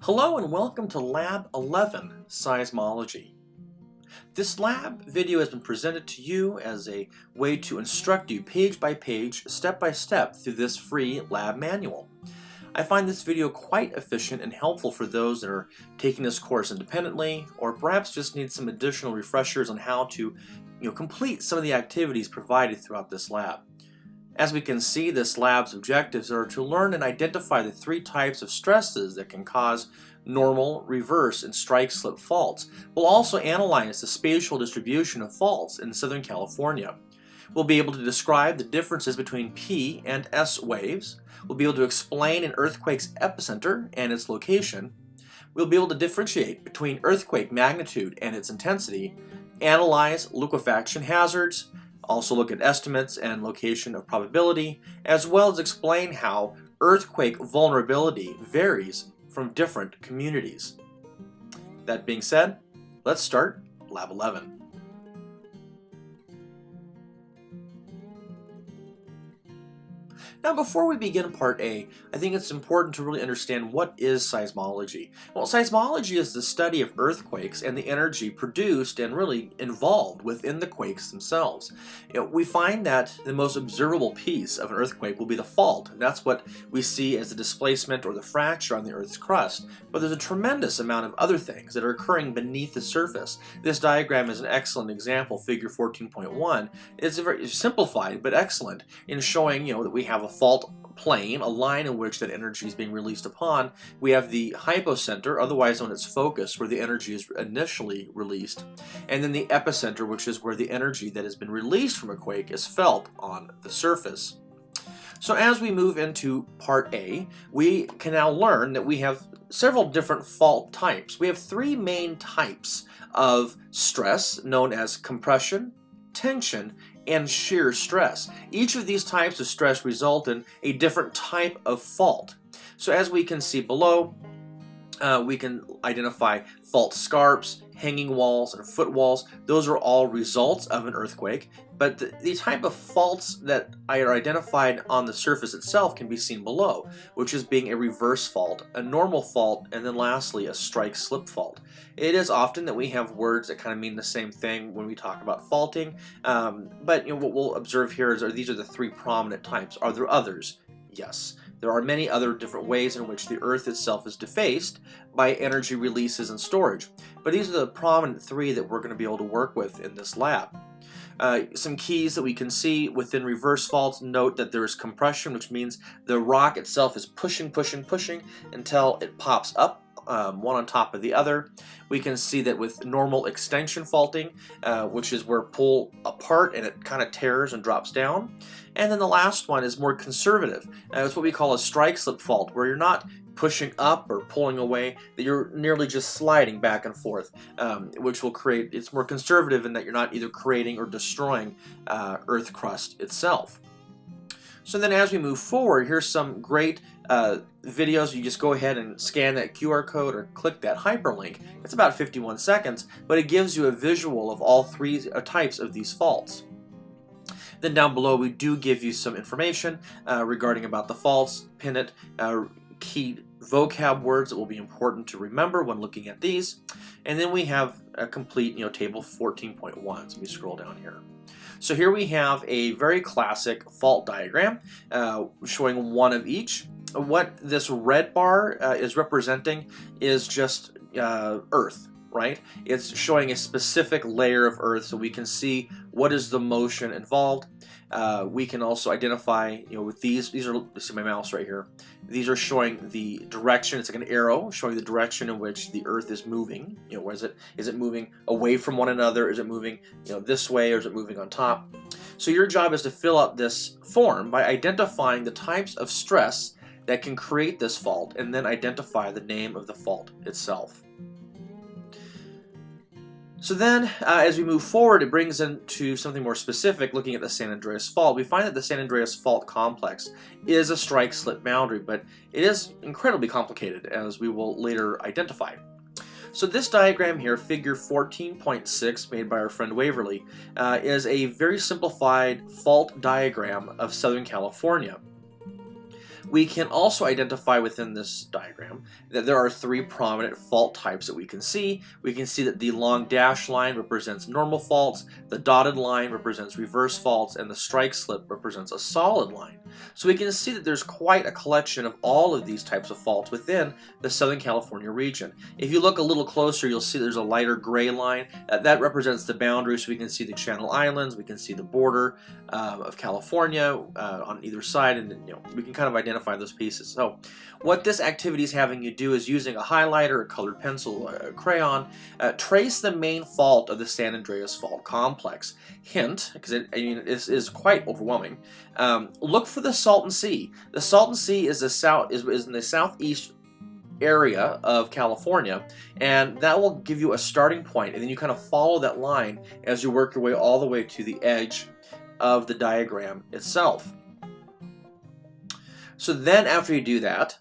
Hello and welcome to Lab 11, Seismology. This lab video has been presented to you as a way to instruct you page by page, step by step through this free lab manual. I find this video quite efficient and helpful for those that are taking this course independently or perhaps just need some additional refreshers on how to complete some of the activities provided throughout this lab. As we can see, this lab's objectives are to learn and identify the three types of stresses that can cause normal, reverse, and strike-slip faults. We'll also analyze the spatial distribution of faults in Southern California. We'll be able to describe the differences between P and S waves. We'll be able to explain an earthquake's epicenter and its location. We'll be able to differentiate between earthquake magnitude and its intensity, analyze liquefaction hazards, also look at estimates and location of probability, as well as explain how earthquake vulnerability varies from different communities. That being said, let's start Lab 11. Now, before we begin Part A, I think it's important to really understand what is seismology. Well, seismology is the study of earthquakes and the energy produced and really involved within the quakes themselves. We find that the most observable piece of an earthquake will be the fault, and that's what we see as the displacement or the fracture on the Earth's crust. But there's a tremendous amount of other things that are occurring beneath the surface. This diagram is an excellent example, figure 14.1. It's very simplified but excellent in showing that we have a fault plane, a line in which that energy is being released upon. We have the hypocenter, otherwise known as focus, where the energy is initially released, and then the epicenter, which is where the energy that has been released from a quake is felt on the surface. So as we move into Part A, we can now learn that we have several different fault types. We have three main types of stress known as compression, tension, and shear stress. Each of these types of stress result in a different type of fault. So as we can see below, we can identify fault scarps, hanging walls, and foot walls. Those are all results of an earthquake, but the type of faults that are identified on the surface itself can be seen below, which is being a reverse fault, a normal fault, and then lastly a strike-slip fault. It is often that we have words that kind of mean the same thing when we talk about faulting, but what we'll observe here is these are the three prominent types. Are there others? Yes. There are many other different ways in which the Earth itself is defaced by energy releases and storage. But these are the prominent three that we're going to be able to work with in this lab. Some keys that we can see within reverse faults: note that there is compression, which means the rock itself is pushing until it pops up, one on top of the other. We can see that with normal extension faulting, which is where pull apart and it kind of tears and drops down. And then the last one is more conservative. It's what we call a strike-slip fault, where you're not pushing up or pulling away, that you're nearly just sliding back and forth, which will create, it's more conservative in that you're not either creating or destroying Earth crust itself. So then as we move forward, here's some great videos. You just go ahead and scan that QR code or click that hyperlink. It's about 51 seconds, but it gives you a visual of all three types of these faults. Then down below we do give you some information regarding about the faults, pin it, key vocab words that will be important to remember when looking at these. And then we have a complete table 14.1. So let me scroll down here. So here we have a very classic fault diagram showing one of each. What this red bar is representing is just Earth, right? It's showing a specific layer of Earth, so we can see what is the motion involved. We can also identify, with these are, see my mouse right here, these are showing the direction. It's like an arrow showing the direction in which the Earth is moving. Where is it moving away from one another? Is it moving, this way, or is it moving on top? So your job is to fill out this form by identifying the types of stress that can create this fault, and then identify the name of the fault itself. So then, as we move forward, it brings into something more specific, looking at the San Andreas Fault. We find that the San Andreas Fault complex is a strike-slip boundary, but it is incredibly complicated, as we will later identify. So this diagram here, figure 14.6, made by our friend Waverly, is a very simplified fault diagram of Southern California. We can also identify within this diagram that there are three prominent fault types that we can see. We can see that the long dashed line represents normal faults, the dotted line represents reverse faults, and the strike slip represents a solid line. So we can see that there's quite a collection of all of these types of faults within the Southern California region. If you look a little closer, you'll see there's a lighter gray line. That represents the boundary, so we can see the Channel Islands, we can see the border of California on either side, and we can kind of identify those pieces. So what this activity is having you do is using a highlighter, a colored pencil, a crayon, trace the main fault of the San Andreas Fault Complex. Hint, because this is quite overwhelming, look for the Salton Sea. The Salton Sea is in the southeast area of California, and that will give you a starting point, and then you kind of follow that line as you work your way all the way to the edge of the diagram itself. So then after you do that,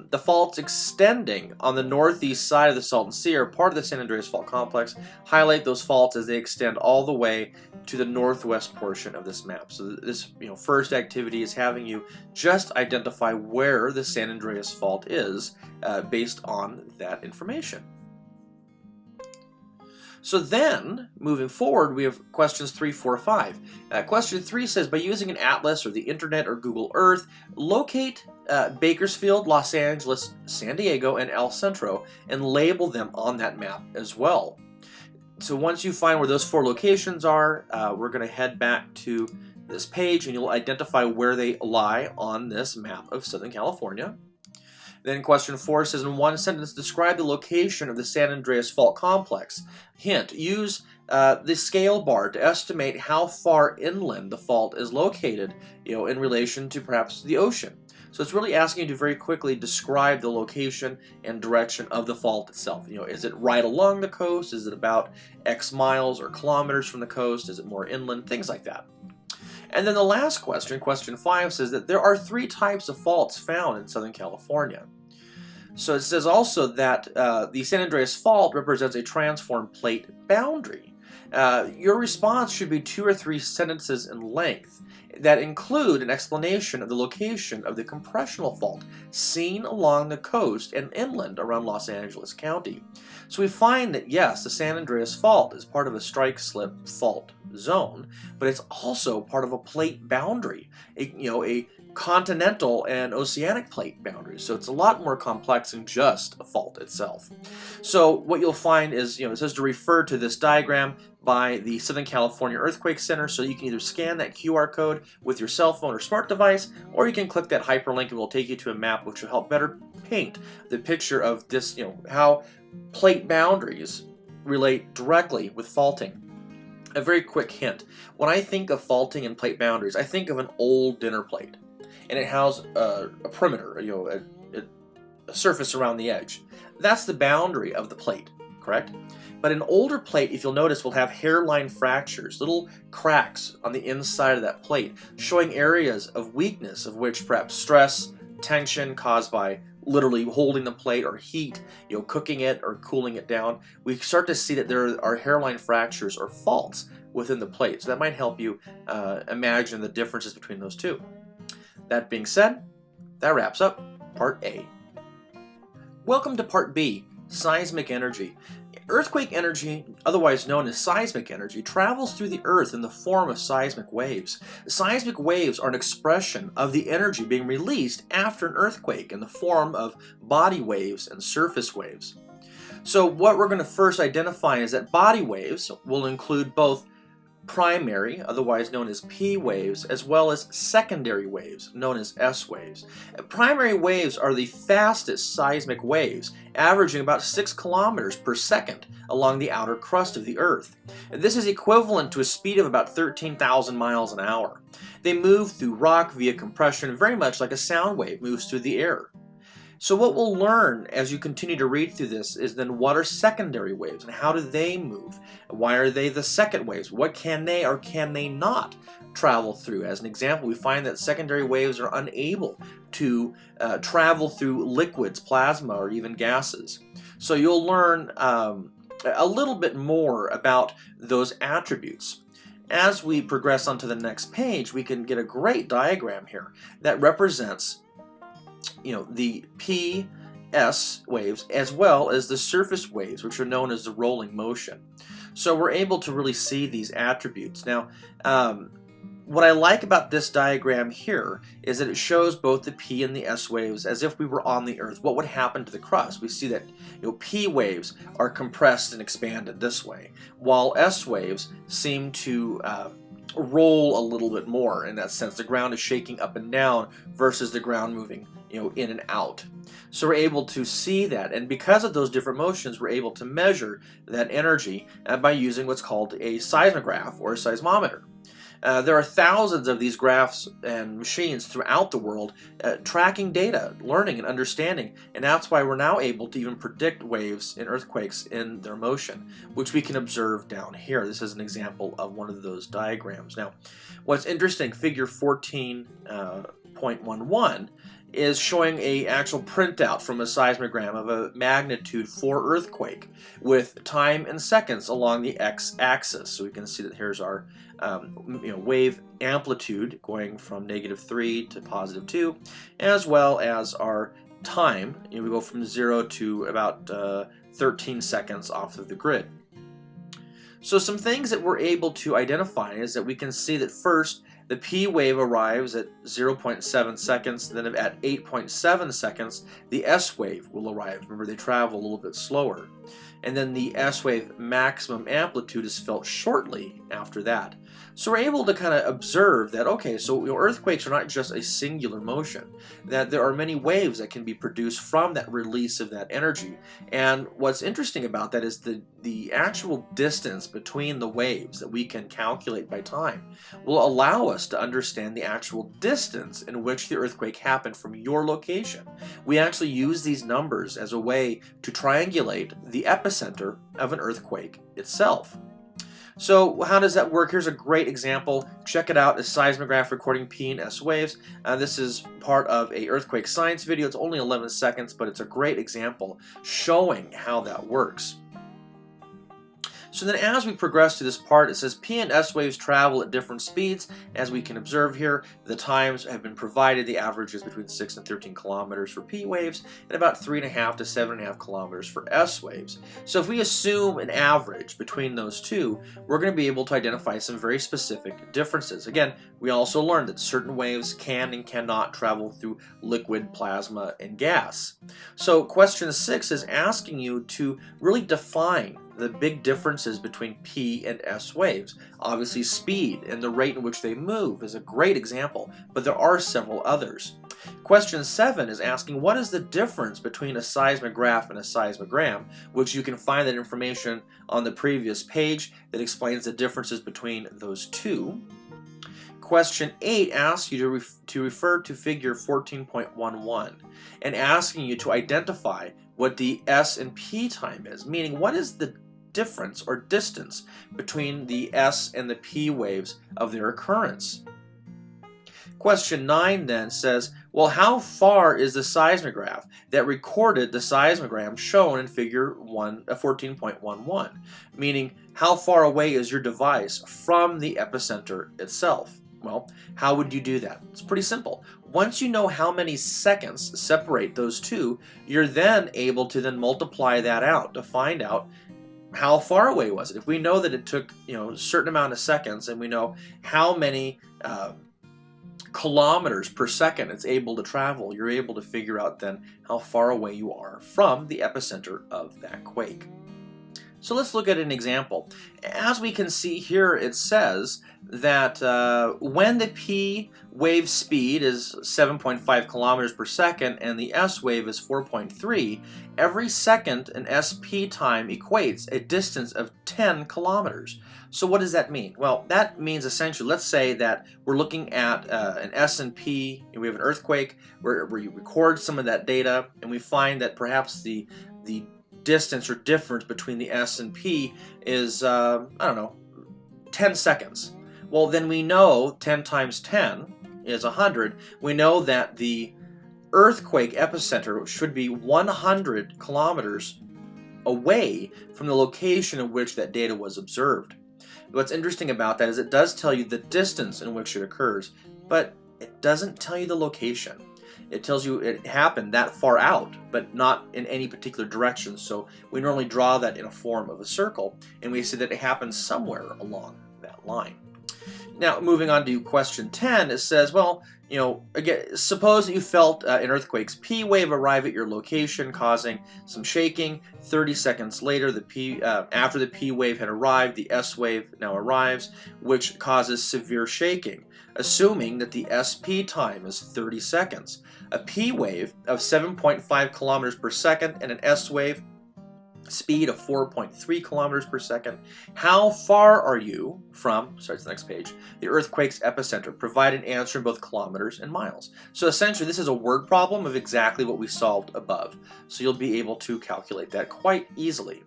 the faults extending on the northeast side of the Salton Sea are part of the San Andreas Fault Complex. Highlight those faults as they extend all the way to the northwest portion of this map. So this first activity is having you just identify where the San Andreas Fault is based on that information. So then, moving forward, we have questions 3, 4, 5. Question 3 says, by using an atlas or the internet or Google Earth, locate Bakersfield, Los Angeles, San Diego, and El Centro, and label them on that map as well. So once you find where those 4 locations are, we're going to head back to this page, and you'll identify where they lie on this map of Southern California. Then question 4 says, in one sentence, describe the location of the San Andreas Fault Complex. Hint, use the scale bar to estimate how far inland the fault is located, in relation to perhaps the ocean. So it's really asking you to very quickly describe the location and direction of the fault itself. Is it right along the coast? Is it about X miles or kilometers from the coast? Is it more inland? Things like that. And then the last question, question 5, says that there are 3 types of faults found in Southern California. So it says also that the San Andreas Fault represents a transform plate boundary. Your response should be 2 or 3 sentences in length that include an explanation of the location of the compressional fault seen along the coast and inland around Los Angeles County. So we find that yes, the San Andreas Fault is part of a strike slip fault zone, but it's also part of a plate boundary, a continental and oceanic plate boundary. So it's a lot more complex than just a fault itself. So what you'll find is, it says to refer to this diagram by the Southern California Earthquake Center, so you can either scan that QR code with your cell phone or smart device, or you can click that hyperlink and it will take you to a map which will help better paint the picture of this, how plate boundaries relate directly with faulting. A very quick hint. When I think of faulting and plate boundaries, I think of an old dinner plate, and it has a perimeter, a surface around the edge. That's the boundary of the plate, correct? But an older plate, if you'll notice, will have hairline fractures, little cracks on the inside of that plate, showing areas of weakness, of which perhaps stress, tension caused by literally holding the plate, or heat, cooking it or cooling it down. We start to see that there are hairline fractures or faults within the plate. So that might help you imagine the differences between those two. That being said, that wraps up Part A. Welcome to Part B, Seismic Energy. Earthquake energy, otherwise known as seismic energy, travels through the Earth in the form of seismic waves. Seismic waves are an expression of the energy being released after an earthquake in the form of body waves and surface waves. So what we're going to first identify is that body waves will include both primary, otherwise known as P waves, as well as secondary waves, known as S waves. Primary waves are the fastest seismic waves, averaging about 6 kilometers per second along the outer crust of the Earth. This is equivalent to a speed of about 13,000 miles an hour. They move through rock via compression, very much like a sound wave moves through the air. So what we'll learn as you continue to read through this is then what are secondary waves and how do they move? Why are they the second waves? What can they or can they not travel through? As an example, we find that secondary waves are unable to travel through liquids, plasma, or even gases. So you'll learn a little bit more about those attributes. As we progress onto the next page, we can get a great diagram here that represents the PS waves as well as the surface waves, which are known as the rolling motion. So we're able to really see these attributes. Now, what I like about this diagram here is that it shows both the P and the S waves as if we were on the Earth. What would happen to the crust? We see that P waves are compressed and expanded this way, while S waves seem to roll a little bit more in that sense. The ground is shaking up and down versus the ground moving in and out. So we're able to see that, and because of those different motions, we're able to measure that energy by using what's called a seismograph or a seismometer. There are thousands of these graphs and machines throughout the world tracking data, learning and understanding, and that's why we're now able to even predict waves in earthquakes in their motion, which we can observe down here. This is an example of one of those diagrams. Now, what's interesting, figure 14.11 is showing a actual printout from a seismogram of a magnitude 4 earthquake with time and seconds along the x-axis. So we can see that here's our wave amplitude going from -3 to +2, as well as our time. We go from 0 to about 13 seconds off of the grid. So some things that we're able to identify is that we can see that first, the P wave arrives at 0.7 seconds, then at 8.7 seconds, the S wave will arrive. Remember, they travel a little bit slower. And then the S wave maximum amplitude is felt shortly after that. So we're able to kind of observe that, okay, so earthquakes are not just a singular motion, that there are many waves that can be produced from that release of that energy. And what's interesting about that is the actual distance between the waves that we can calculate by time will allow us to understand the actual distance in which the earthquake happened from your location. We actually use these numbers as a way to triangulate the epicenter of an earthquake itself. So how does that work? Here's a great example. Check it out, a seismograph recording P and S waves. This is part of a earthquake science video. It's only 11 seconds, but it's a great example showing how that works. So then as we progress to this part, it says P and S waves travel at different speeds. As we can observe here, the times have been provided. The average is between 6 and 13 kilometers for P waves and about 3.5 to 7.5 kilometers for S waves. So if we assume an average between those two, we're going to be able to identify some very specific differences. Again, we also learned that certain waves can and cannot travel through liquid, plasma, and gas. So question 6 is asking you to really define the big differences between P and S waves. Obviously, speed and the rate in which they move is a great example, but there are several others. Question 7 is asking, what is the difference between a seismograph and a seismogram, which you can find that information on the previous page that explains the differences between those two. Question 8 asks you to refer to figure 14.11 and asking you to identify what the S and P time is, meaning what is the difference or distance between the S and the P waves of their occurrence. Question 9 then says, well, how far is the seismograph that recorded the seismogram shown in figure 14.11, meaning how far away is your device from the epicenter itself? Well, how would you do that? It's pretty simple. Once you know how many seconds separate those two, you're then able to then multiply that out to find out how far away was it. If we know that it took a certain amount of seconds and we know how many kilometers per second it's able to travel, you're able to figure out then how far away you are from the epicenter of that quake. So let's look at an example. As we can see here, it says that when the P wave speed is 7.5 kilometers per second and the S wave is 4.3, every second an SP time equates a distance of 10 kilometers. So what does that mean? Well, that means essentially, let's say that we're looking at an S and P, and we have an earthquake where you record some of that data, and we find that perhaps the distance or difference between the S and P is, 10 seconds. Well, then we know 10 times 10 is 100. We know that the earthquake epicenter should be 100 kilometers away from the location in which that data was observed. What's interesting about that is it does tell you the distance in which it occurs, but it doesn't tell you the location. it tells you it happened that far out, but not in any particular direction. So we normally draw that in a form of a circle, and we say that it happened somewhere along that line. Now, moving on to question 10, it says, well, again, suppose that you felt an earthquake's P wave arrive at your location, causing some shaking. 30 seconds later, after the P wave had arrived, the S wave now arrives, which causes severe shaking, assuming that the SP time is 30 seconds. A P wave of 7.5 kilometers per second and an S wave speed of 4.3 kilometers per second. How far are you from, starts the next page, the earthquake's epicenter? Provide an answer in both kilometers and miles. So essentially this is a word problem of exactly what we solved above. So you'll be able to calculate that quite easily.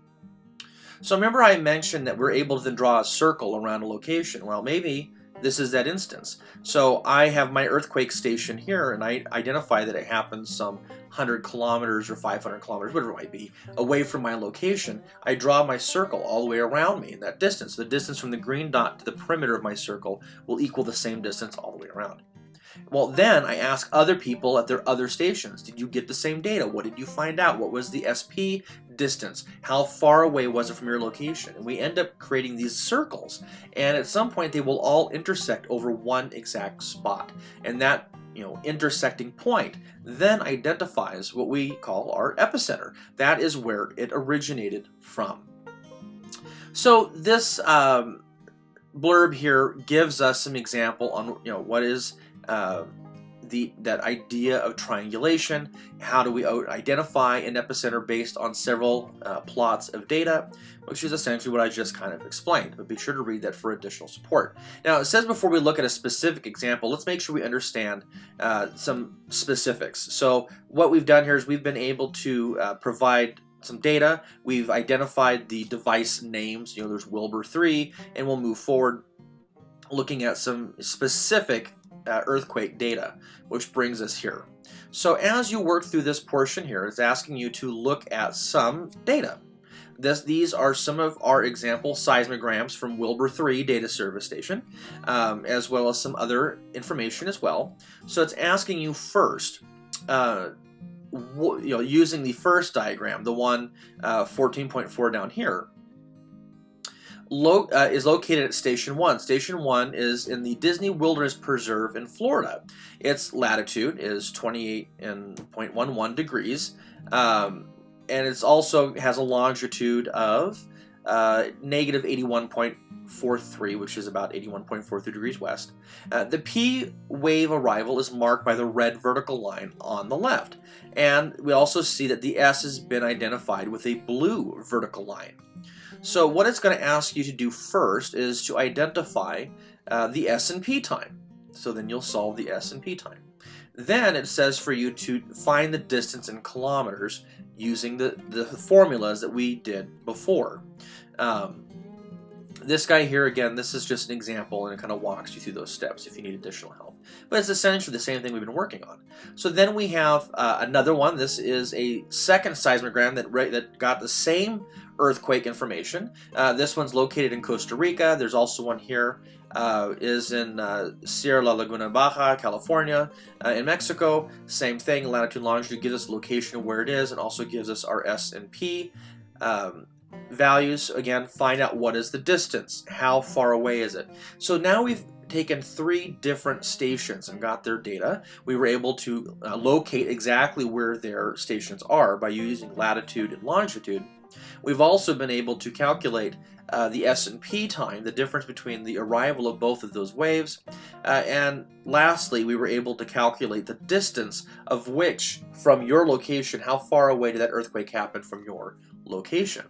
So remember I mentioned that we're able to then draw a circle around a location. Well, maybe this is that instance. So I have my earthquake station here, and I identify that it happens some 100 kilometers or 500 kilometers, whatever it might be, away from my location. I draw my circle all the way around me in that distance. The distance from the green dot to the perimeter of my circle will equal the same distance all the way around. Well, then I ask other people at their other stations, did you get the same data? What did you find out? What was the SP distance? How far away was it from your location? And we end up creating these circles, and at some point they will all intersect over one exact spot. And that intersecting point then identifies what we call our epicenter. That is where it originated from. So this blurb here gives us some example on what is that idea of triangulation. How do we identify an epicenter based on several plots of data, which is essentially what I just kind of explained, but be sure to read that for additional support. Now, it says before we look at a specific example, let's make sure we understand some specifics. So what we've done here is we've been able to provide some data. We've identified the device names, there's Wilbur 3, and we'll move forward looking at some specific earthquake data, which brings us here. So as you work through this portion here, it's asking you to look at some data. These are some of our example seismograms from Wilbur 3 data service station, as well as some other information as well. So it's asking you first, using the first diagram, the one 14.4 down here, is located at Station 1. Station 1 is in the Disney Wilderness Preserve in Florida. Its latitude is 28.11 degrees, and it also has a longitude of negative 81.43, which is about 81.43 degrees west. The P wave arrival is marked by the red vertical line on the left, and we also see that the S has been identified with a blue vertical line. So what it's going to ask you to do first is to identify the S and P time. So then you'll solve the S and P time. Then it says for you to find the distance in kilometers using the formulas that we did before. This guy here, again, this is just an example, and it kind of walks you through those steps if you need additional help. But it's essentially the same thing we've been working on. So then we have another one. This is a second seismogram that got the same earthquake information. This one's located in Costa Rica. There's also one here, is in Sierra La Laguna Baja, California, in Mexico. Same thing, latitude, longitude gives us the location of where it is, and also gives us our S and P values. Again, find out what is the distance, how far away is it. So now we've taken 3 different stations and got their data. We were able to locate exactly where their stations are by using latitude and longitude. We've also been able to calculate the S and P time, the difference between the arrival of both of those waves. And lastly, we were able to calculate the distance of which from your location, how far away did that earthquake happen from your location.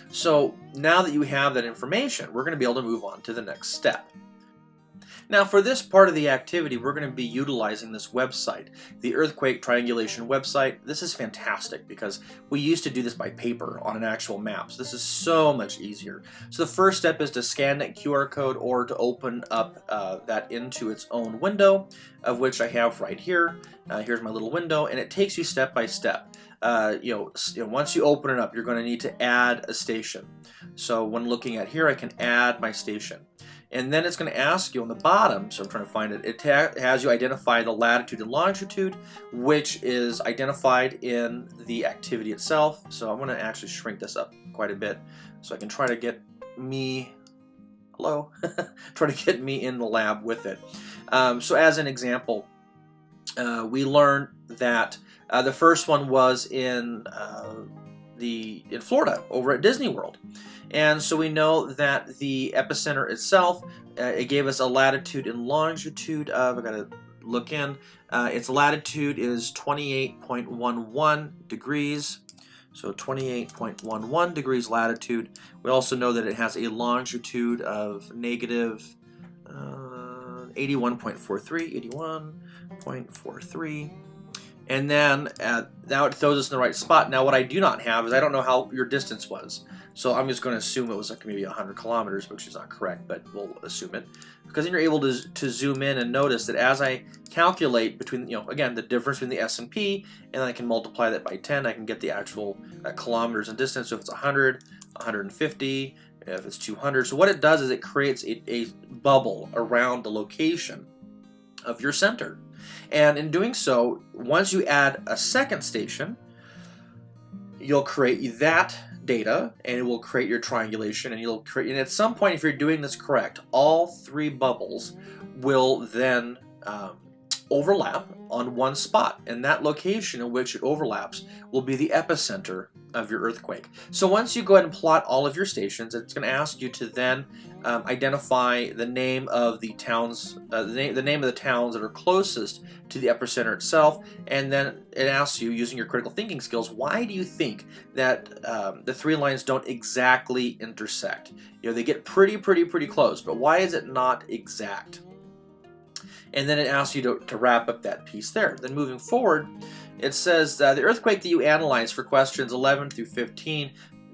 So now that you have that information, we're going to be able to move on to the next step. Now for this part of the activity, we're going to be utilizing this website, the Earthquake Triangulation website. This is fantastic because we used to do this by paper on an actual map. So this is so much easier. So the first step is to scan that QR code or to open up that into its own window, of which I have right here. Here's my little window, and it takes you step by step. Once you open it up, you're going to need to add a station. So when looking at here, I can add my station. And then it's going to ask you on the bottom, so I'm trying to find it, it has you identify the latitude and longitude, which is identified in the activity itself. So I'm going to actually shrink this up quite a bit so I can try to get me, hello, try to get me in the lab with it. So as an example, we learned that the first one was in Florida over at Disney World. And so we know that the epicenter itself, it gave us a latitude and longitude of, I gotta look in, its latitude is 28.11 degrees. So 28.11 degrees latitude. We also know that it has a longitude of negative 81.43, 81.43. And then now it throws us in the right spot. Now what I do not have is I don't know how your distance was. So I'm just going to assume it was like maybe 100 kilometers, which is not correct, but we'll assume it. Because then you're able to zoom in and notice that as I calculate between, again, the difference between the S and P, and I can multiply that by 10, I can get the actual kilometers in distance. So if it's 100, 150, if it's 200. So what it does is it creates a bubble around the location of your center. And in doing so, once you add a second station, you'll create that data and it will create your triangulation, and you'll create, and at some point, if you're doing this correct, all three bubbles will then overlap on one spot, and that location in which it overlaps will be the epicenter of your earthquake. So once you go ahead and plot all of your stations, it's going to ask you to then identify the name of the towns, the name of the towns that are closest to the epicenter itself, and then it asks you, using your critical thinking skills, why do you think that the three lines don't exactly intersect? They get pretty close, but why is it not exact? And then it asks you to wrap up that piece there. Then moving forward, it says the earthquake that you analyzed for questions 11 through 15,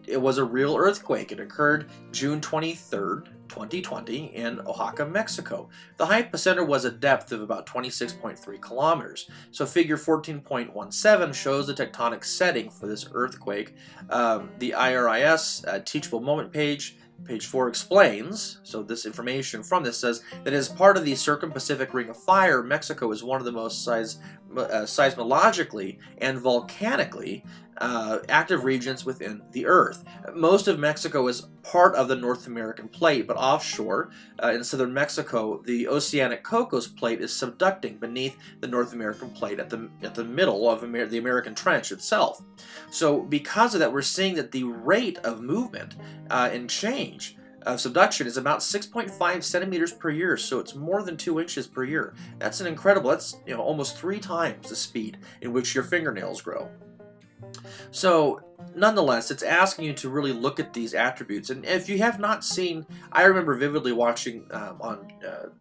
it was a real earthquake. It occurred June 23rd, 2020 in Oaxaca, Mexico. The hypocenter was a depth of about 26.3 kilometers. So figure 14.17 shows the tectonic setting for this earthquake. The IRIS teachable moment page, Page 4 explains, so this information from this says that as part of the Circum-Pacific Ring of Fire, Mexico is one of the most seismologically and volcanically active regions within the Earth. Most of Mexico is part of the North American plate, but offshore in southern Mexico, the oceanic Cocos plate is subducting beneath the North American plate at the middle of the American Trench itself. So because of that, we're seeing that the rate of movement and change of subduction is about 6.5 centimeters per year, so it's more than 2 inches per year. That's that's almost 3 times the speed in which your fingernails grow. So nonetheless, it's asking you to really look at these attributes. And if you have not seen, I remember vividly watching on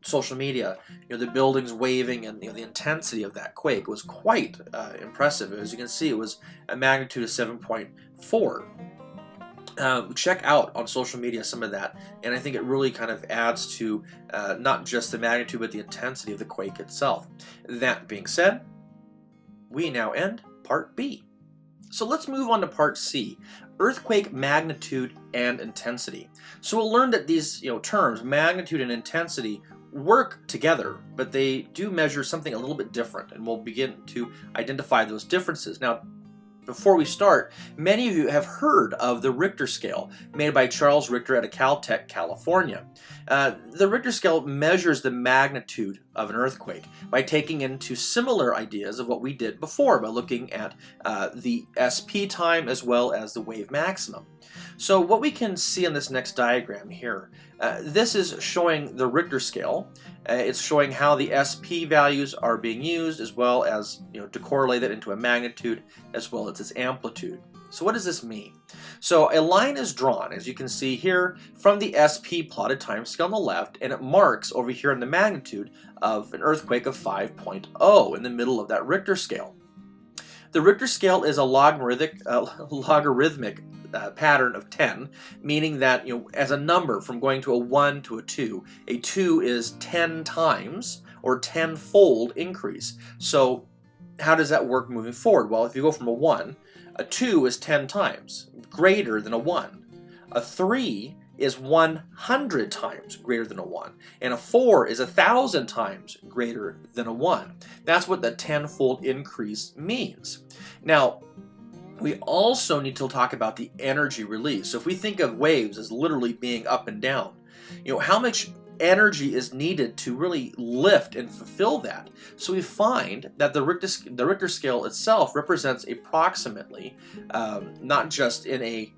social media, the buildings waving, and the intensity of that quake was quite impressive. As you can see, it was a magnitude of 7.4. Check out on social media some of that, and I think it really kind of adds to not just the magnitude, but the intensity of the quake itself. That being said, we now end Part B. So let's move on to Part C, earthquake magnitude and intensity. So we'll learn that these terms, magnitude and intensity, work together, but they do measure something a little bit different, and we'll begin to identify those differences. Now, before we start, many of you have heard of the Richter scale made by Charles Richter out of Caltech, California. The Richter scale measures the magnitude of an earthquake by taking into similar ideas of what we did before by looking at the SP time as well as the wave maximum. So what we can see on this next diagram here, this is showing the Richter scale. It's showing how the SP values are being used, as well as to correlate it into a magnitude as well as its amplitude. So what does this mean? So a line is drawn, as you can see here, from the SP plotted timescale on the left, and it marks over here in the magnitude of an earthquake of 5.0 in the middle of that Richter scale. The Richter scale is a logarithmic pattern of 10, meaning that as a number from going to a 1 to a 2 is 10 times or 10-fold increase. So how does that work moving forward? Well, if you go from a 1, a 2 is 10 times greater than a 1. A 3 is 100 times greater than a 1, and a 4 is 1,000 times greater than a 1. That's what the tenfold increase means. Now, we also need to talk about the energy release. So if we think of waves as literally being up and down, how much energy is needed to really lift and fulfill that? So we find that the Richter scale itself represents approximately, not just in a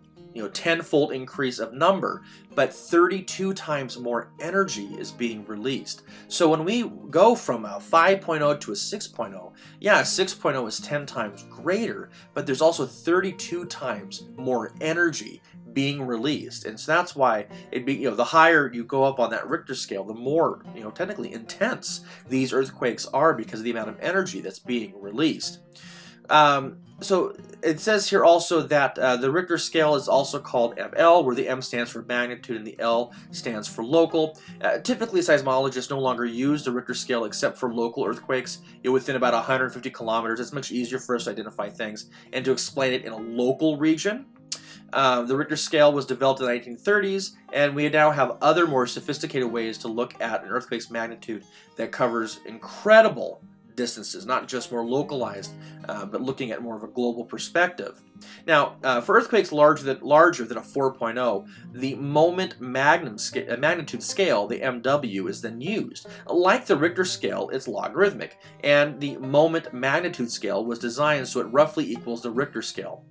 tenfold increase of number, but 32 times more energy is being released. So when we go from a 5.0 to a 6.0, yeah, a 6.0 is 10 times greater, but there's also 32 times more energy being released. And so that's why the higher you go up on that Richter scale, the more technically intense these earthquakes are, because of the amount of energy that's being released. So it says here also that the Richter scale is also called ML, where the M stands for magnitude and the L stands for local. Typically, seismologists no longer use the Richter scale except for local earthquakes within about 150 kilometers. It's much easier for us to identify things and to explain it in a local region. The Richter scale was developed in the 1930s, and we now have other more sophisticated ways to look at an earthquake's magnitude that covers incredible distances, not just more localized, but looking at more of a global perspective. Now, for earthquakes larger than a 4.0, the moment magnitude scale, the MW, is then used. Like the Richter scale, it's logarithmic, and the moment magnitude scale was designed so it roughly equals the Richter scale.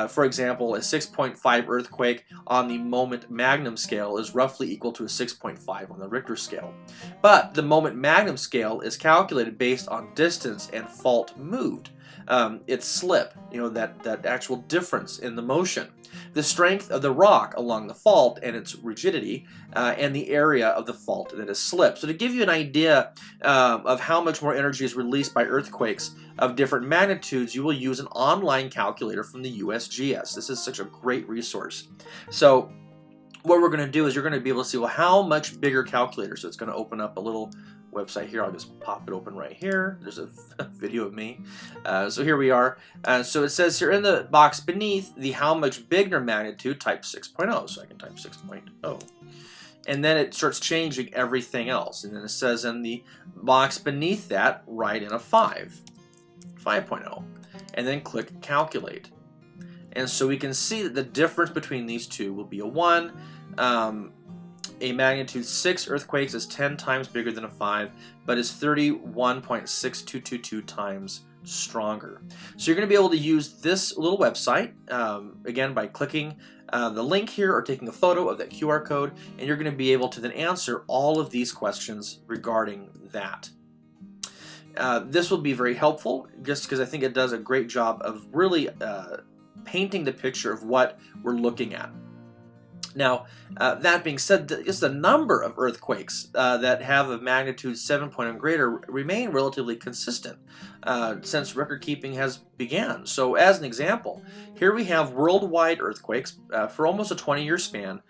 For example, a 6.5 earthquake on the moment magnum scale is roughly equal to a 6.5 on the Richter scale. But the moment magnum scale is calculated based on distance and fault moved. Its slip, that actual difference in the motion, the strength of the rock along the fault and its rigidity, and the area of the fault that is slipped. So to give you an idea of how much more energy is released by earthquakes of different magnitudes, you will use an online calculator from the USGS. This is such a great resource. So what we're going to do is you're going to be able to see, well, how much bigger calculator. So it's going to open up a little website here. I'll just pop it open right here. There's a video of me. So here we are. So it says here in the box beneath the how much bigger magnitude, type 6.0. So I can type 6.0. And then it starts changing everything else. And then it says in the box beneath that, write in a 5.0. And then click calculate. And so we can see that the difference between these two will be a 1. A magnitude 6 earthquakes is 10 times bigger than a 5, but is 31.6222 times stronger. So you're going to be able to use this little website, again, by clicking the link here or taking a photo of that QR code, and you're going to be able to then answer all of these questions regarding that. This will be very helpful, just because I think it does a great job of really painting the picture of what we're looking at. Now, that being said, just the number of earthquakes that have a magnitude 7.0 and greater remain relatively consistent since record keeping has began. So as an example, here we have worldwide earthquakes for almost a 20-year span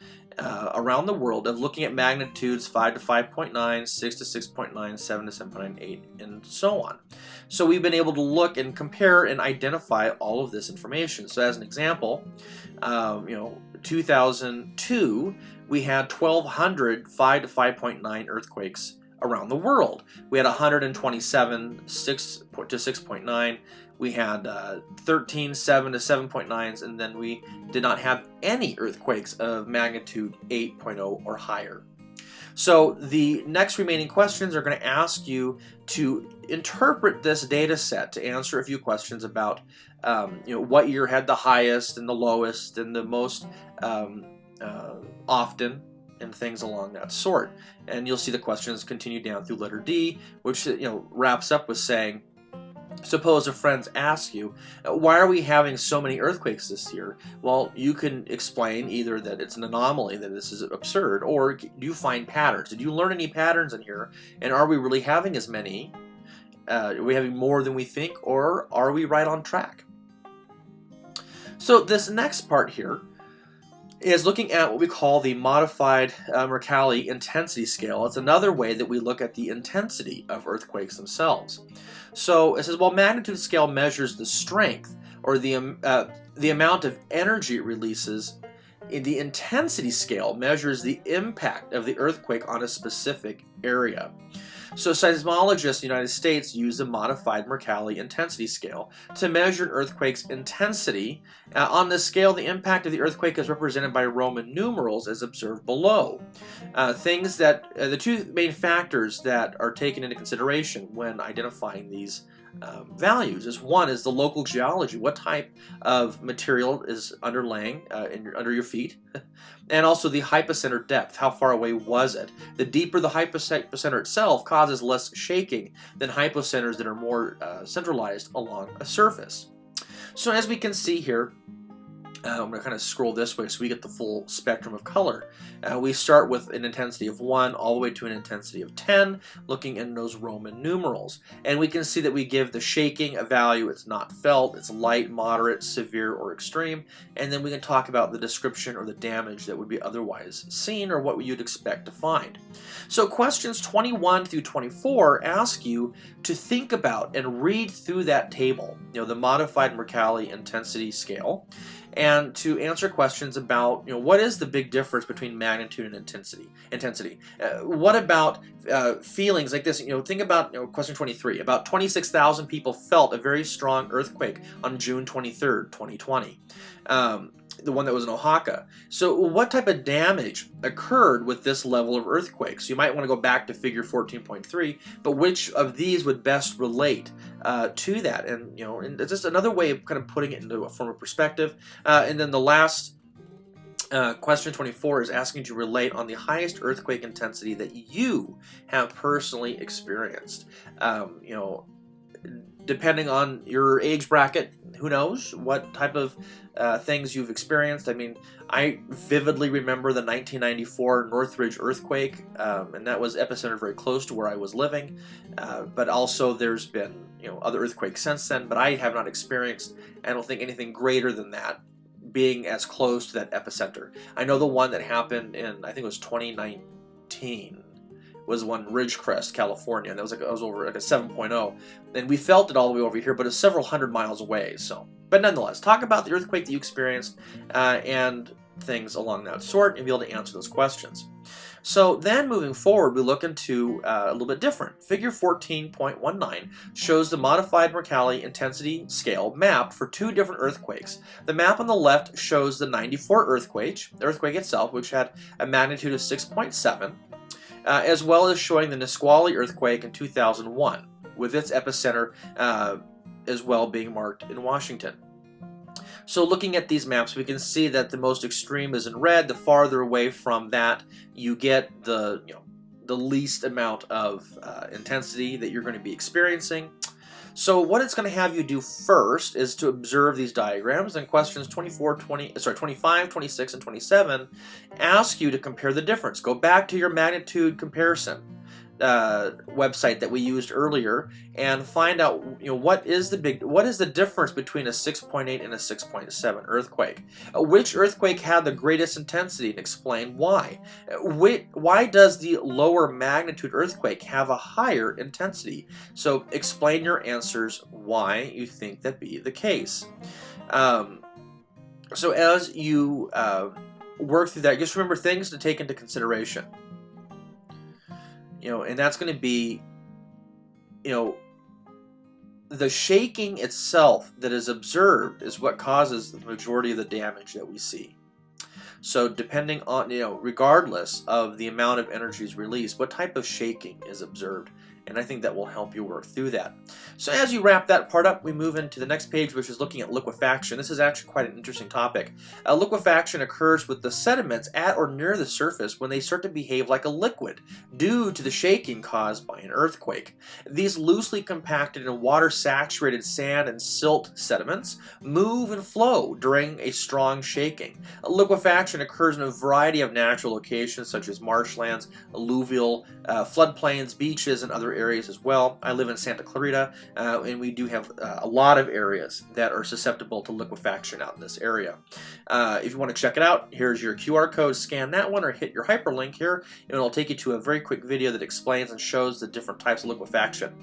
around the world of looking at magnitudes 5 to 5.9, 6 to 6.9, 7 to 7.9, 8, and so on. So we've been able to look and compare and identify all of this information. So as an example, 2002, we had 1,200 5 to 5.9 earthquakes around the world. We had 127 6 to 6.9. We had 13 7 to 7.9s, and then we did not have any earthquakes of magnitude 8.0 or higher. So the next remaining questions are going to ask you to interpret this data set to answer a few questions about what year had the highest and the lowest and the most often, and things along that sort. And you'll see the questions continue down through letter D, which wraps up with saying, suppose a friend asks you, why are we having so many earthquakes this year? Well, you can explain either that it's an anomaly, that this is absurd, or do you find patterns? Did you learn any patterns in here? And are we really having as many? Are we having more than we think, or are we right on track? So this next part here is looking at what we call the modified Mercalli intensity scale. It's another way that we look at the intensity of earthquakes themselves. So it says, well, magnitude scale measures the strength or the amount of energy it releases The intensity scale measures the impact of the earthquake on a specific area. So seismologists in the United States use a modified Mercalli intensity scale to measure an earthquake's intensity. On this scale, the impact of the earthquake is represented by Roman numerals as observed below. The two main factors that are taken into consideration when identifying these values is one is the local geology, what type of material is underlaying under your feet, and also the hypocenter depth, how far away was it. The deeper the hypocenter itself causes less shaking than hypocenters that are more centralized along a surface. So as we can see here, I'm going to kind of scroll this way so we get the full spectrum of color. We start with an intensity of 1 all the way to an intensity of 10, looking in those Roman numerals. And we can see that we give the shaking a value. It's not felt, it's light, moderate, severe, or extreme. And then we can talk about the description or the damage that would be otherwise seen or what you'd expect to find. So questions 21 through 24 ask you to think about and read through that table, the modified Mercalli intensity scale, and to answer questions about, what is the big difference between magnitude and intensity? What about feelings like this? Think about question 23. About 26,000 people felt a very strong earthquake on June 23rd, 2020. The one that was in Oaxaca. So what type of damage occurred with this level of earthquakes? You might want to go back to figure 14.3, but which of these would best relate to that? And and it's just another way of kind of putting it into a form of perspective. And then the last question 24 is asking you to relate on the highest earthquake intensity that you have personally experienced. Depending on your age bracket, who knows what type of things you've experienced. I mean, I vividly remember the 1994 Northridge earthquake, and that was epicenter very close to where I was living. But also there's been other earthquakes since then, but I have not experienced, I don't think, anything greater than that, being as close to that epicenter. I know the one that happened in, I think it was 2019. Was one Ridgecrest, California, and that was over like a 7.0, and we felt it all the way over here, but it's several hundred miles away. So, but nonetheless, talk about the earthquake that you experienced and things along that sort, and be able to answer those questions. So then, moving forward, we look into a little bit different. Figure 14.19 shows the modified Mercalli intensity scale mapped for two different earthquakes. The map on the left shows the 94 earthquake itself, which had a magnitude of 6.7. As well as showing the Nisqually earthquake in 2001, with its epicenter as well being marked in Washington. So looking at these maps, we can see that the most extreme is in red. The farther away from that you get, the least amount of intensity that you're going to be experiencing. So what it's going to have you do first is to observe these diagrams, and questions 25, 26, and 27 ask you to compare the difference. Go back to your magnitude comparison website that we used earlier and find out what is the difference between a 6.8 and a 6.7 earthquake. Which earthquake had the greatest intensity, and explain why. Why does the lower magnitude earthquake have a higher intensity? So explain your answers why you think that be the case. So as you work through that, just remember things to take into consideration. And that's going to be, the shaking itself that is observed is what causes the majority of the damage that we see. So depending on, regardless of the amount of energies released, what type of shaking is observed? And I think that will help you work through that. So as you wrap that part up, we move into the next page, which is looking at liquefaction. This is actually quite an interesting topic. Liquefaction occurs with the sediments at or near the surface when they start to behave like a liquid due to the shaking caused by an earthquake. These loosely compacted and water-saturated sand and silt sediments move and flow during a strong shaking. Liquefaction occurs in a variety of natural locations such as marshlands, alluvial, floodplains, beaches, and other areas as well. I live in Santa Clarita, and we do have a lot of areas that are susceptible to liquefaction out in this area. If you want to check it out, here's your QR code. Scan that one or hit your hyperlink here, and it'll take you to a very quick video that explains and shows the different types of liquefaction.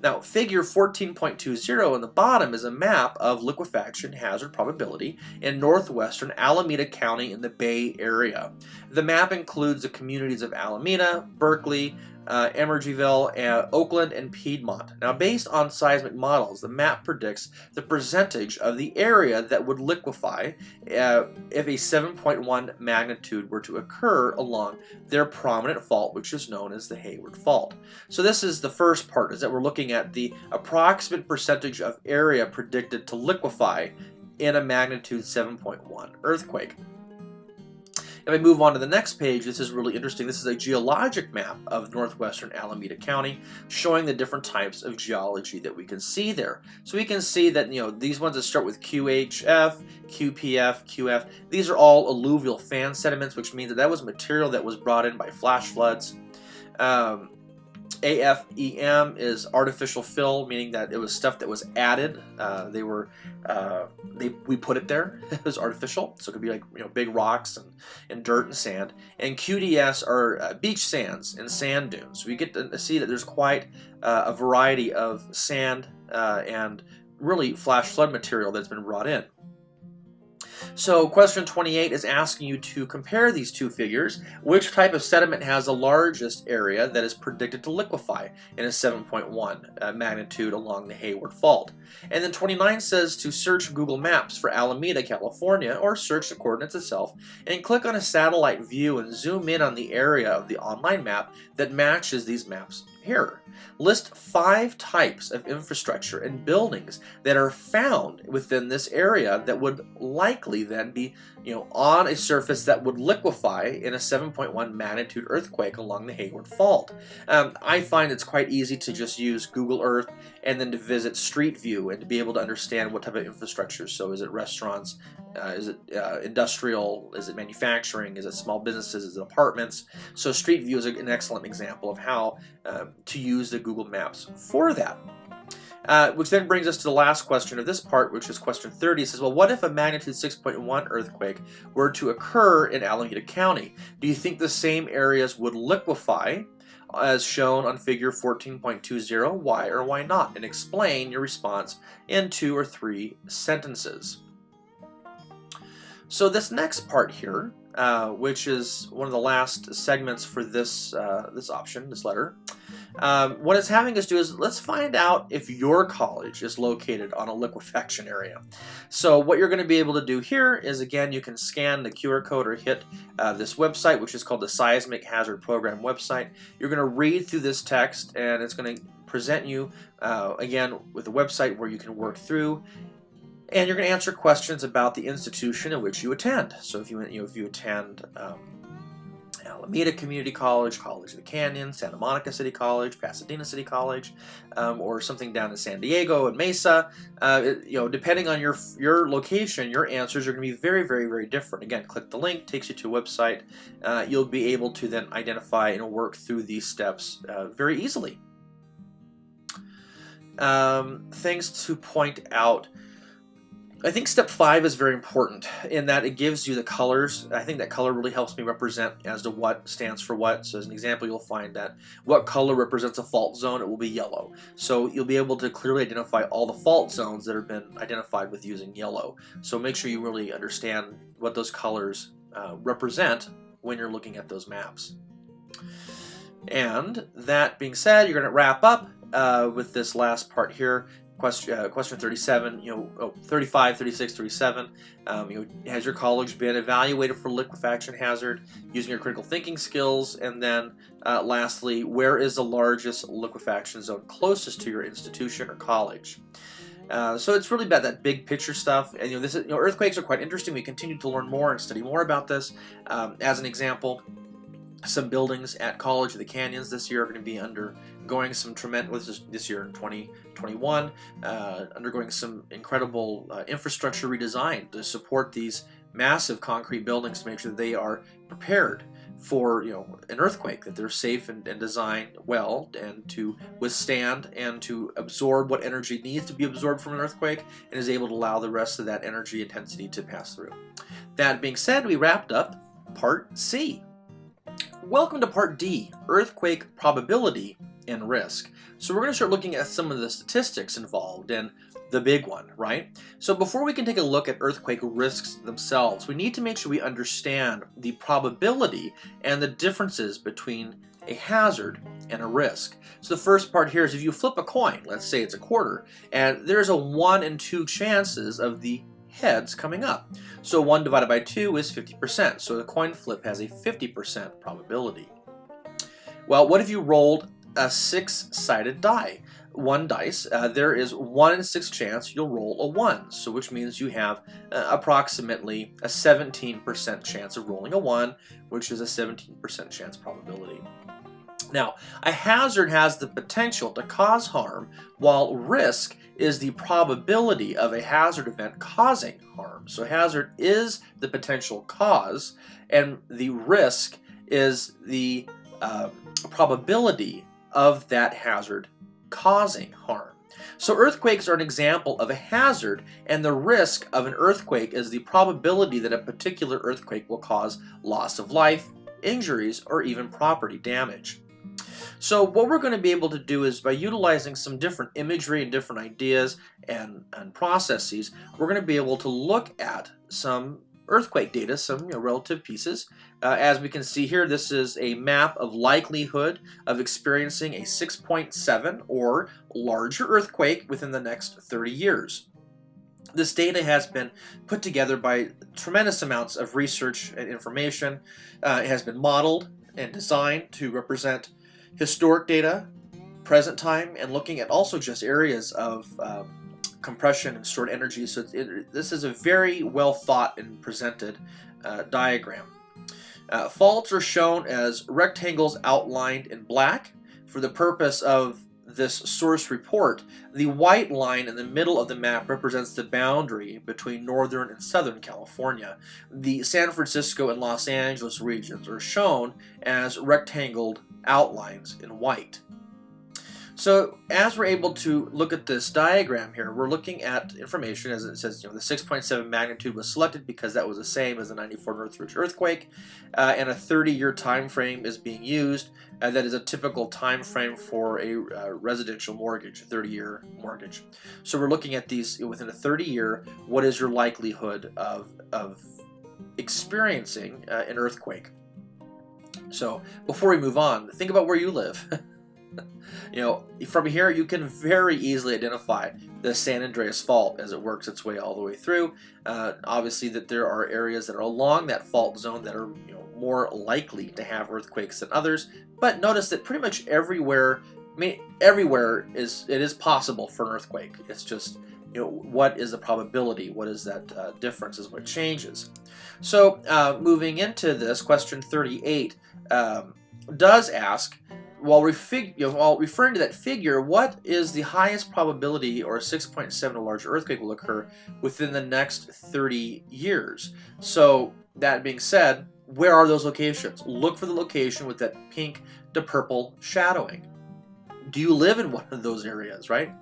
Now, figure 14.20 in the bottom is a map of liquefaction hazard probability in northwestern Alameda County in the Bay Area. The map includes the communities of Alameda, Berkeley, Emergyville, Oakland, and Piedmont. Now, based on seismic models, the map predicts the percentage of the area that would liquefy if a 7.1 magnitude were to occur along their prominent fault, which is known as the Hayward Fault. So this is the first part, is that we're looking at the approximate percentage of area predicted to liquefy in a magnitude 7.1 earthquake. If I move on to the next page, this is really interesting. This is a geologic map of northwestern Alameda County showing the different types of geology that we can see there. So we can see that, these ones that start with QHF, QPF, QF, these are all alluvial fan sediments, which means that was material that was brought in by flash floods. AFEM is artificial fill, meaning that it was stuff that was added. We put it there. It was artificial, so it could be like big rocks and dirt and sand. And QDS are beach sands and sand dunes. We get to see that there's quite a variety of sand and really flash flood material that's been brought in. So question 28 is asking you to compare these two figures. Which type of sediment has the largest area that is predicted to liquefy in a 7.1 magnitude along the Hayward Fault? And then 29 says to search Google Maps for Alameda, California, or search the coordinates itself, and click on a satellite view and zoom in on the area of the online map that matches these maps here. List 5 types of infrastructure and buildings that are found within this area that would likely then be, on a surface that would liquefy in a 7.1 magnitude earthquake along the Hayward Fault. I find it's quite easy to just use Google Earth and then to visit Street View and to be able to understand what type of infrastructure. So is it restaurants? Is it industrial? Is it manufacturing? Is it small businesses? Is it apartments? So Street View is an excellent example of how to use the Google Maps for that. Which then brings us to the last question of this part, which is question 30. It says, well, what if a magnitude 6.1 earthquake were to occur in Alameda County? Do you think the same areas would liquefy as shown on figure 14.20? Why or why not? And explain your response in 2 or 3 sentences. So this next part here, which is one of the last segments for this option, this letter, what it's having us do is let's find out if your college is located on a liquefaction area. So what you're going to be able to do here is, again, you can scan the QR code or hit this website, which is called the Seismic Hazard Program website. You're going to read through this text, and it's going to present you, again, with a website where you can work through. And you're going to answer questions about the institution in which you attend. So if you attend Alameda Community College, College of the Canyon, Santa Monica City College, Pasadena City College, or something down in San Diego and Mesa, depending on your location, your answers are going to be very, very, very different. Again, click the link, takes you to a website. You'll be able to then identify and work through these steps very easily. Things to point out. I think step 5 is very important in that it gives you the colors. I think that color really helps me represent as to what stands for what. So as an example, you'll find that what color represents a fault zone, it will be yellow. So you'll be able to clearly identify all the fault zones that have been identified with using yellow. So make sure you really understand what those colors represent when you're looking at those maps. And that being said, you're going to wrap up with this last part here. Question 37, 35, 36, 37. Has your college been evaluated for liquefaction hazard using your critical thinking skills? And then lastly, where is the largest liquefaction zone closest to your institution or college? So it's really about that big picture stuff. And earthquakes are quite interesting. We continue to learn more and study more about this. As an example, some buildings at College of the Canyons this year are going to be undergoing some tremendous, this year in 2021, undergoing some incredible infrastructure redesign to support these massive concrete buildings to make sure that they are prepared for an earthquake, that they're safe and designed well and to withstand and to absorb what energy needs to be absorbed from an earthquake and is able to allow the rest of that energy intensity to pass through. That being said, we wrapped up Part C. Welcome to Part D, Earthquake Probability and risk. So we're going to start looking at some of the statistics involved in the big one, right? So before we can take a look at earthquake risks themselves, we need to make sure we understand the probability and the differences between a hazard and a risk. So the first part here is if you flip a coin, let's say it's a quarter, and there's a 1 in 2 chances of the heads coming up. So 1 divided by 2 is 50%. So the coin flip has a 50% probability. Well, what if you rolled a 6-sided die? One dice, there is 1 in 6 chance you'll roll a 1, so which means you have approximately a 17% chance of rolling a 1, which is a 17% chance probability. Now, a hazard has the potential to cause harm, while risk is the probability of a hazard event causing harm. So hazard is the potential cause, and the risk is the probability of that hazard causing harm. So earthquakes are an example of a hazard, and the risk of an earthquake is the probability that a particular earthquake will cause loss of life, injuries, or even property damage. So what we're going to be able to do is by utilizing some different imagery and different ideas and processes, we're going to be able to look at some earthquake data, some relative pieces. As we can see here, this is a map of likelihood of experiencing a 6.7 or larger earthquake within the next 30 years. This data has been put together by tremendous amounts of research and information. It has been modeled and designed to represent historic data, present time, and looking at also just areas of compression and stored energy. So this is a very well thought and presented diagram. Faults are shown as rectangles outlined in black. For the purpose of this source report, the white line in the middle of the map represents the boundary between Northern and Southern California. The San Francisco and Los Angeles regions are shown as rectangled outlines in white. So as we're able to look at this diagram here, we're looking at information as it says, the 6.7 magnitude was selected because that was the same as the 94 Northridge earthquake, and a 30-year time frame is being used. That is a typical time frame for a residential mortgage, a 30-year mortgage. So we're looking at these within a 30-year, what is your likelihood of experiencing an earthquake? So before we move on, think about where you live. From here you can very easily identify the San Andreas Fault as it works its way all the way through. Obviously that there are areas that are along that fault zone that are more likely to have earthquakes than others, but notice that pretty much everywhere, everywhere it is possible for an earthquake. It's just what is the probability? What is that difference is what changes. So moving into this, question 38 does ask, while referring to that figure, what is the highest probability or 6.7 or larger earthquake will occur within the next 30 years? So that being said, where are those locations? Look for the location with that pink to purple shadowing. Do you live in one of those areas, right?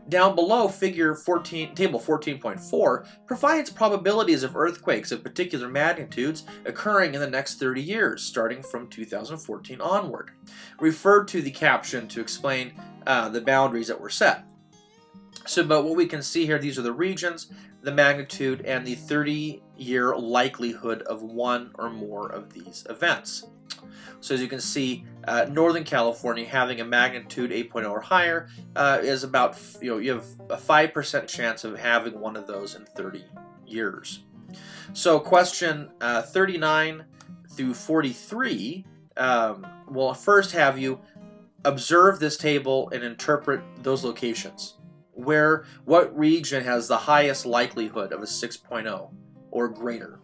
Down below, table 14.4 provides probabilities of earthquakes of particular magnitudes occurring in the next 30 years, starting from 2014 onward. Refer to the caption to explain the boundaries that were set. But what we can see here, these are the regions, the magnitude, and the 30-year likelihood of one or more of these events. So as you can see, Northern California having a magnitude 8.0 or higher is about, you have a 5% chance of having one of those in 30 years. So question 39 through 43 will first have you observe this table and interpret those locations. What region has the highest likelihood of a 6.0 or greater,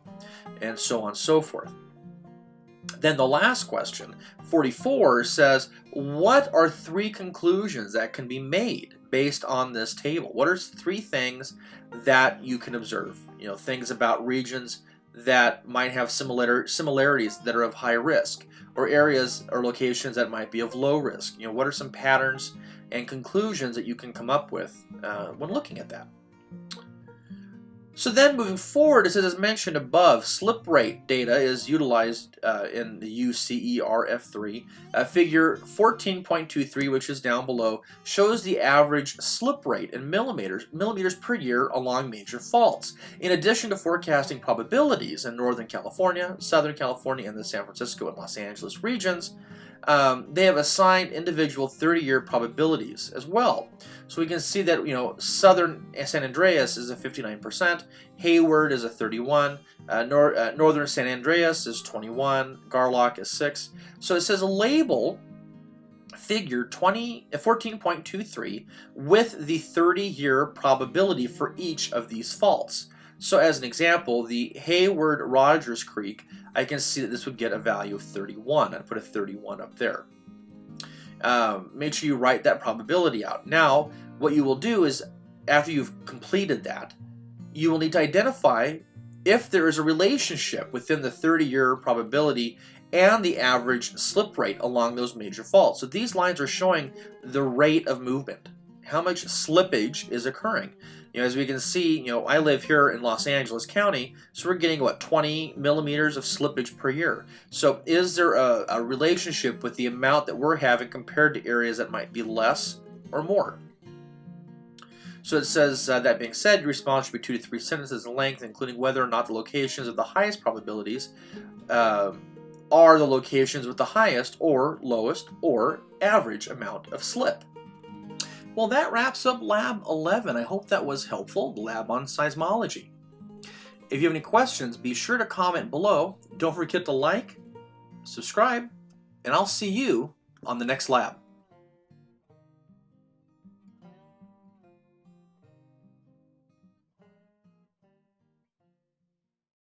and so on and so forth. Then the last question, 44, says, what are 3 conclusions that can be made based on this table? What are 3 things that you can observe? Things about regions that might have similarities that are of high risk, or areas or locations that might be of low risk. What are some patterns and conclusions that you can come up with when looking at that? So then moving forward, it says, as mentioned above, slip rate data is utilized in the UCERF3. Figure 14.23, which is down below, shows the average slip rate in millimeters per year along major faults. In addition to forecasting probabilities in Northern California, Southern California, and the San Francisco and Los Angeles regions, they have assigned individual 30-year probabilities as well. So we can see that, Southern San Andreas is a 59%, Hayward is a 31, Northern San Andreas is 21, Garlock is 6. So it says label figure 14.23 with the 30-year probability for each of these faults. So as an example, the Hayward-Rogers Creek, I can see that this would get a value of 31. I'd put a 31 up there. Make sure you write that probability out. Now, what you will do is, after you've completed that, you will need to identify if there is a relationship within the 30-year probability and the average slip rate along those major faults. So these lines are showing the rate of movement, how much slippage is occurring. As we can see, I live here in Los Angeles County, so we're getting, 20 millimeters of slippage per year. So is there a relationship with the amount that we're having compared to areas that might be less or more? So it says, that being said, your response should be 2 to 3 sentences in length, including whether or not the locations of the highest probabilities are the locations with the highest or lowest or average amount of slip. Well, that wraps up Lab 11. I hope that was helpful, the lab on seismology. If you have any questions, be sure to comment below. Don't forget to like, subscribe, and I'll see you on the next lab.